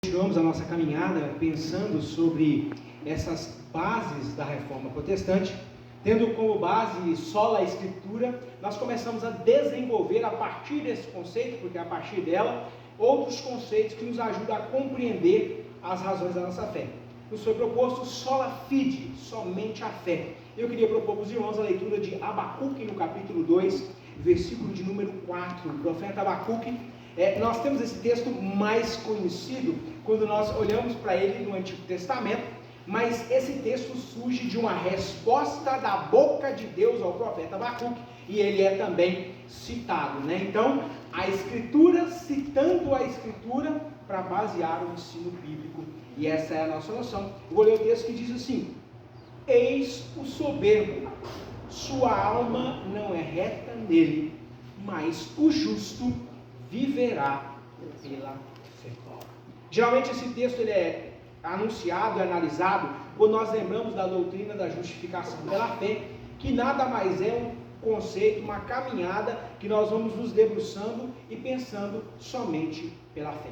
Continuamos a nossa caminhada pensando sobre essas bases da reforma protestante, tendo como base sola escritura. Nós começamos a desenvolver a partir desse conceito, porque a partir dela, outros conceitos que nos ajudam a compreender as razões da nossa fé. Nos foi proposto sola fide, somente a fé. Eu queria propor para os irmãos a leitura de Abacuque no capítulo 2, versículo de número 4. O profeta Abacuque, nós temos esse texto mais conhecido quando nós olhamos para ele no Antigo Testamento, mas esse texto surge de uma resposta da boca de Deus ao profeta Abacuque, e ele é também citado, né? Então, a Escritura citando a Escritura para basear o ensino bíblico, e essa é a nossa noção. Eu vou ler o texto que diz assim: eis o soberbo, sua alma não é reta nele, mas o justo viverá pela fé. Geralmente esse texto ele é anunciado e analisado quando nós lembramos da doutrina da justificação pela fé, que nada mais é um conceito, uma caminhada que nós vamos nos debruçando e pensando somente pela fé.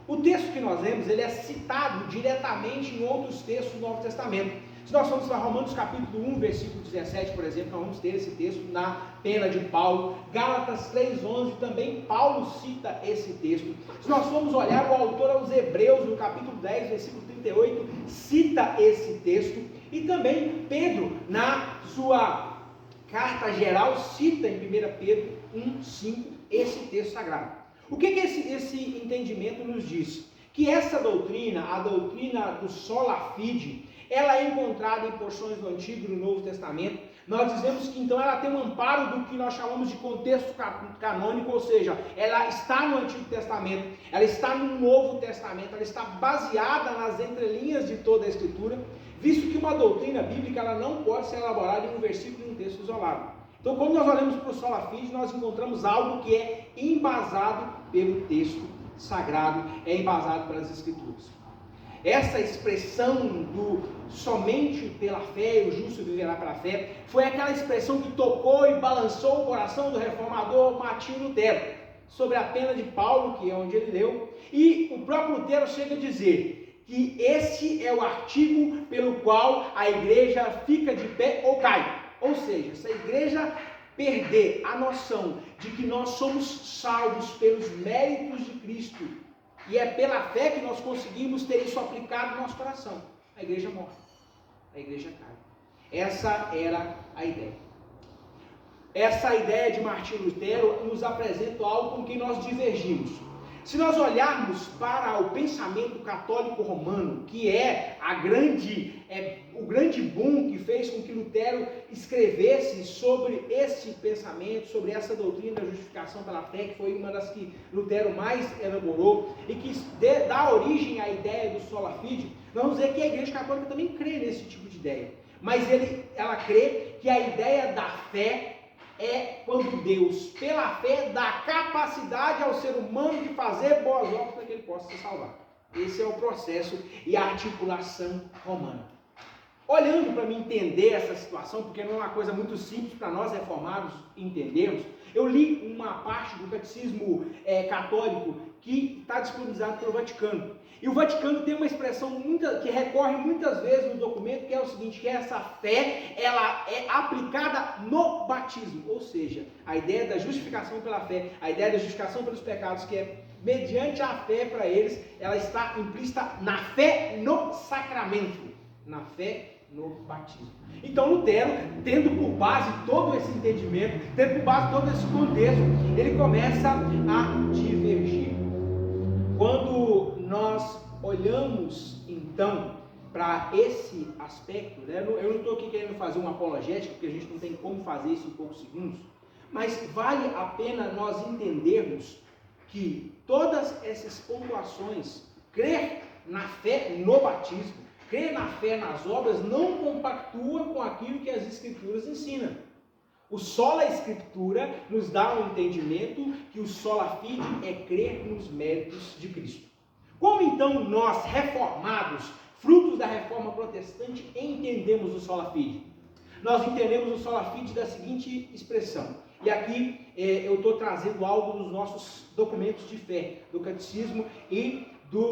O texto que nós lemos, ele é citado diretamente em outros textos do Novo Testamento. Se nós formos para Romanos capítulo 1, versículo 17, por exemplo, nós vamos ter esse texto na pena de Paulo. Gálatas 3,11, também Paulo cita esse texto. Se nós formos olhar, o autor aos Hebreus, no capítulo 10, versículo 38, cita esse texto. E também Pedro, na sua carta geral, cita em 1 Pedro 1,5, esse texto sagrado. O que esse entendimento nos diz? Que essa doutrina, a doutrina do sola fide, ela é encontrada em porções do Antigo e do Novo Testamento. Nós dizemos que então ela tem um amparo do que nós chamamos de contexto canônico, ou seja, ela está no Antigo Testamento, ela está no Novo Testamento, ela está baseada nas entrelinhas de toda a Escritura, visto que uma doutrina bíblica ela não pode ser elaborada em um versículo e um texto isolado. Então, quando nós olhamos para o sola fide, nós encontramos algo que é embasado pelo texto sagrado, é embasado pelas Escrituras. Essa expressão do somente pela fé, o justo viverá pela fé, foi aquela expressão que tocou e balançou o coração do reformador Martinho Lutero, sobre a pena de Paulo, que é onde ele leu, e o próprio Lutero chega a dizer que esse é o artigo pelo qual a igreja fica de pé ou cai. Ou seja, se a igreja perder a noção de que nós somos salvos pelos méritos de Cristo, e é pela fé que nós conseguimos ter isso aplicado no nosso coração, a igreja morre, a igreja cai. Essa era a ideia. Essa ideia de Martinho Lutero nos apresenta algo com que nós divergimos. Se nós olharmos para o pensamento católico romano, que é o grande boom que fez com que Lutero escrevesse sobre esse pensamento, sobre essa doutrina da justificação pela fé, que foi uma das que Lutero mais elaborou, e que dá origem à ideia do sola fide, nós vamos dizer que a Igreja Católica também crê nesse tipo de ideia. Mas ela crê que a ideia da fé é quando Deus, pela fé, dá capacidade ao ser humano de fazer boas obras para que ele possa se salvar. Esse é o processo e a articulação romana. Olhando para me entender essa situação, porque não é uma coisa muito simples para nós reformados entendermos, eu li uma parte do catecismo católico que está disponibilizado pelo Vaticano. E o Vaticano tem uma expressão que recorre muitas vezes no documento, que é o seguinte, que essa fé, ela é aplicada no batismo, ou seja, a ideia da justificação pela fé, a ideia da justificação pelos pecados, que é mediante a fé para eles, ela está implícita na fé no sacramento, na fé no batismo. Então Lutero, tendo por base todo esse entendimento, tendo por base todo esse contexto, ele começa a divergir. Quando nós olhamos então para esse aspecto, né, eu não estou aqui querendo fazer uma apologética, porque a gente não tem como fazer isso em poucos segundos, mas vale a pena nós entendermos que todas essas pontuações, crer na fé no batismo, crer na fé nas obras, não compactua com aquilo que as Escrituras ensinam. O sola Escritura nos dá um entendimento que o sola fide é crer nos méritos de Cristo. Como então nós, reformados, frutos da reforma protestante, entendemos o sola fide? Nós entendemos o sola fide da seguinte expressão, e aqui eu estou trazendo algo dos nossos documentos de fé, do catecismo e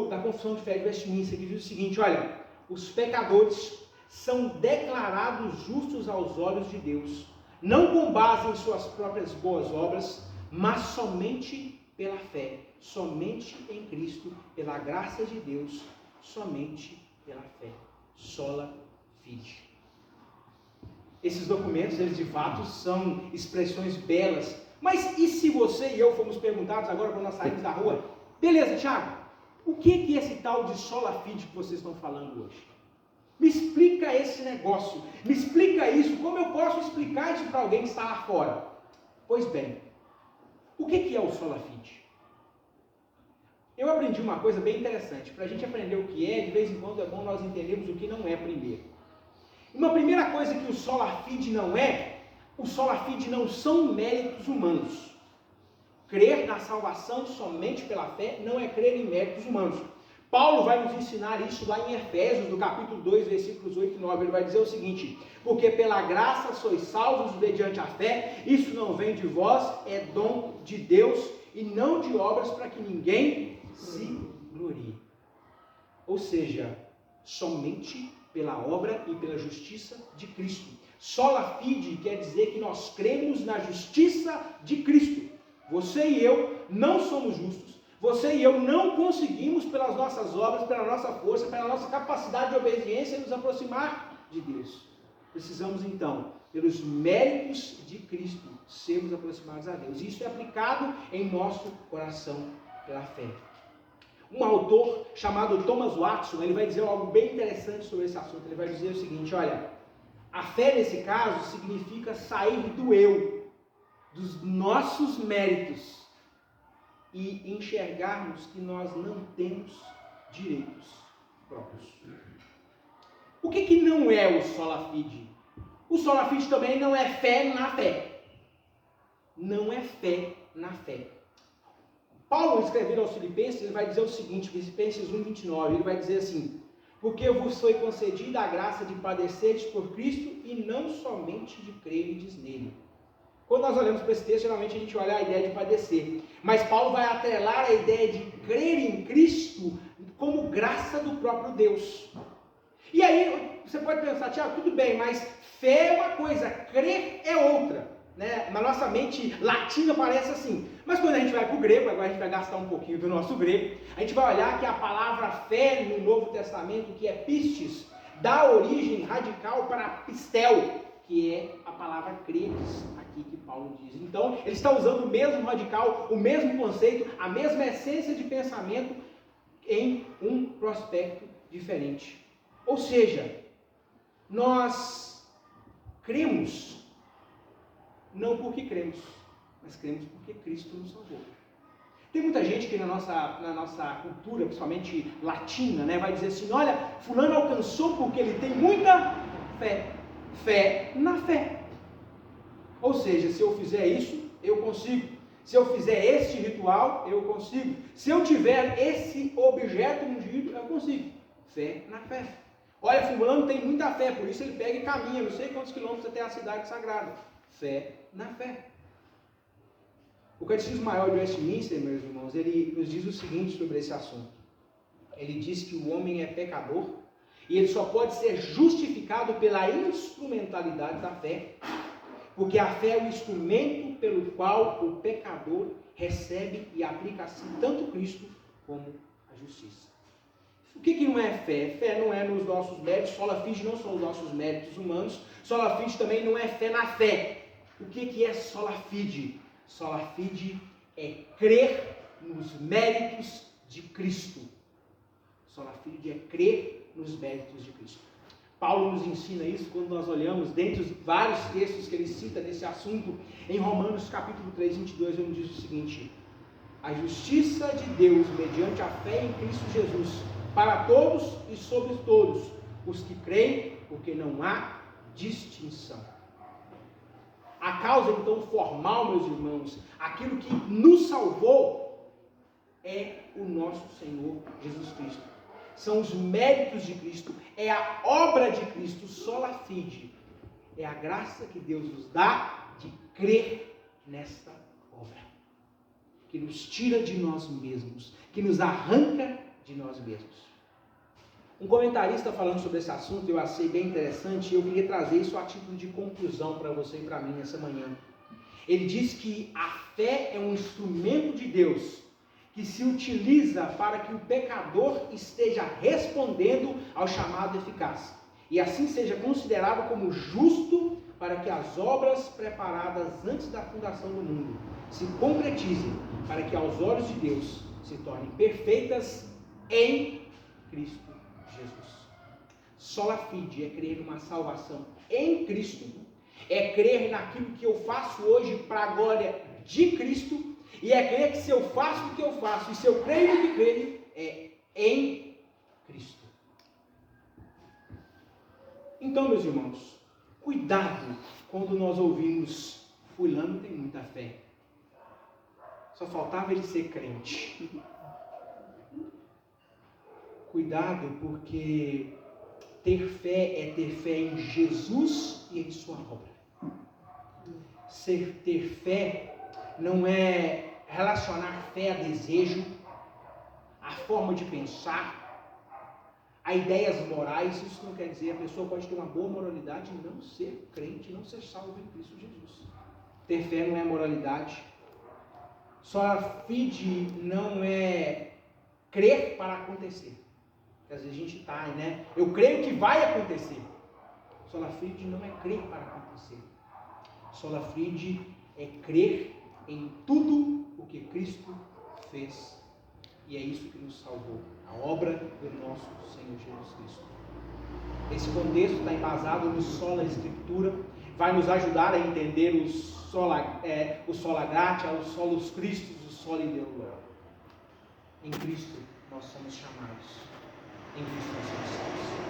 da Confissão de Fé de Westminster, que diz o seguinte: olha, os pecadores são declarados justos aos olhos de Deus, não com base em suas próprias boas obras, mas somente pela fé, somente em Cristo, pela graça de Deus, somente pela fé. Sola fide. Esses documentos, eles de fato são expressões belas. Mas e se você e eu fomos perguntados agora quando nós saímos da rua, beleza, Tiago, o que é esse tal de sola fide que vocês estão falando hoje? Me explica esse negócio, me explica isso, como eu posso explicar isso para alguém que está lá fora? Pois bem, o que é o sola fide? Eu aprendi uma coisa bem interessante. Para a gente aprender o que é, de vez em quando é bom nós entendermos o que não é primeiro. Uma primeira coisa que o sola fide não é, o sola fide não são méritos humanos. Crer na salvação somente pela fé não é crer em méritos humanos. Paulo vai nos ensinar isso lá em Efésios, no capítulo 2, versículos 8 e 9. Ele vai dizer o seguinte: porque pela graça sois salvos mediante a fé, isso não vem de vós, é dom de Deus, e não de obras para que ninguém se glorie. Ou seja, somente pela obra e pela justiça de Cristo. Sola fide quer dizer que nós cremos na justiça de Cristo. Você e eu não somos justos. Você e eu não conseguimos, pelas nossas obras, pela nossa força, pela nossa capacidade de obediência, nos aproximar de Deus. Precisamos, então, pelos méritos de Cristo, sermos aproximados a Deus. Isso é aplicado em nosso coração pela fé. Um autor chamado Thomas Watson, ele vai dizer algo bem interessante sobre esse assunto. Ele vai dizer o seguinte: olha, a fé nesse caso significa sair do eu, dos nossos méritos, e enxergarmos que nós não temos direitos próprios. O que não é o sola fide? O sola fide também não é fé na fé. Não é fé na fé. Paulo, escrevendo aos Filipenses, ele vai dizer o seguinte, Filipenses 1:29, ele vai dizer assim: porque vos foi concedida a graça de padeceres por Cristo e não somente de crerdes nele. Quando nós olhamos para esse texto, geralmente a gente olha a ideia de padecer. Mas Paulo vai atrelar a ideia de crer em Cristo como graça do próprio Deus. E aí, você pode pensar, Tiago, tudo bem, mas fé é uma coisa, crer é outra. Né? Na nossa mente latina parece assim. Mas quando a gente vai para o grego, agora a gente vai gastar um pouquinho do nosso grego, a gente vai olhar que a palavra fé no Novo Testamento, que é pistes, dá origem radical para pistel, que é a palavra credes, aqui que Paulo diz. Então, ele está usando o mesmo radical, o mesmo conceito, a mesma essência de pensamento em um prospecto diferente. Ou seja, nós cremos não porque cremos, mas cremos porque Cristo nos salvou. Tem muita gente que na nossa cultura, principalmente latina, né, vai dizer assim: olha, fulano alcançou porque ele tem muita fé. Fé na fé. Ou seja, se eu fizer isso, eu consigo. Se eu fizer este ritual, eu consigo. Se eu tiver esse objeto ungido, eu consigo. Fé na fé. Olha, fulano tem muita fé, por isso ele pega e caminha não sei quantos quilômetros até a cidade sagrada. Fé na fé. O Catecismo Maior de Westminster, meus irmãos, ele nos diz o seguinte sobre esse assunto. Ele diz que o homem é pecador e ele só pode ser justificado pela instrumentalidade da fé, porque a fé é o instrumento pelo qual o pecador recebe e aplica a si tanto Cristo como a justiça. O que não é fé? Fé não é nos nossos méritos, sola fide não são os nossos méritos humanos, sola fide também não é fé na fé. O que é sola fide? Sola fide é crer nos méritos de Cristo. Sola fide é crer nos méritos de Cristo. Paulo nos ensina isso quando nós olhamos, dentre os vários textos que ele cita nesse assunto, em Romanos capítulo 3, 22, ele diz o seguinte: a justiça de Deus mediante a fé em Cristo Jesus, para todos e sobre todos os que creem, porque não há distinção. A causa então formal, meus irmãos, aquilo que nos salvou, é o nosso Senhor Jesus Cristo. São os méritos de Cristo, é a obra de Cristo, sola fide. É a graça que Deus nos dá de crer nesta obra, que nos tira de nós mesmos, que nos arranca de nós mesmos. Um comentarista falando sobre esse assunto, eu achei bem interessante, e eu queria trazer isso a título de conclusão para você e para mim nessa manhã. Ele diz que a fé é um instrumento de Deus que se utiliza para que o pecador esteja respondendo ao chamado eficaz, e assim seja considerado como justo, para que as obras preparadas antes da fundação do mundo se concretizem, para que aos olhos de Deus se tornem perfeitas em Cristo Jesus. Sola fide é crer numa salvação em Cristo, é crer naquilo que eu faço hoje para a glória de Cristo, e é crer que se eu faço o que eu faço, e se eu creio no que creio, é em Cristo. Então, meus irmãos, cuidado quando nós ouvimos fulano tem muita fé. Só faltava ele ser crente. Cuidado, porque ter fé é ter fé em Jesus e em sua obra. Ter fé não é relacionar fé a desejo, a forma de pensar, a ideias morais. Isso não quer dizer, a pessoa pode ter uma boa moralidade e não ser crente, não ser salvo em Cristo Jesus. Ter fé não é moralidade. Sola fide não é crer para acontecer. Porque às vezes a gente está, né? Eu creio que vai acontecer. Sola fide não é crer para acontecer. Sola fide é crer em tudo o que Cristo fez. E é isso que nos salvou, a obra do nosso Senhor Jesus Cristo. Esse contexto está embasado no sola escritura, vai nos ajudar a entender o sola gratia, o solus Christus, o soli Deo. Em Cristo nós somos chamados. Em Cristo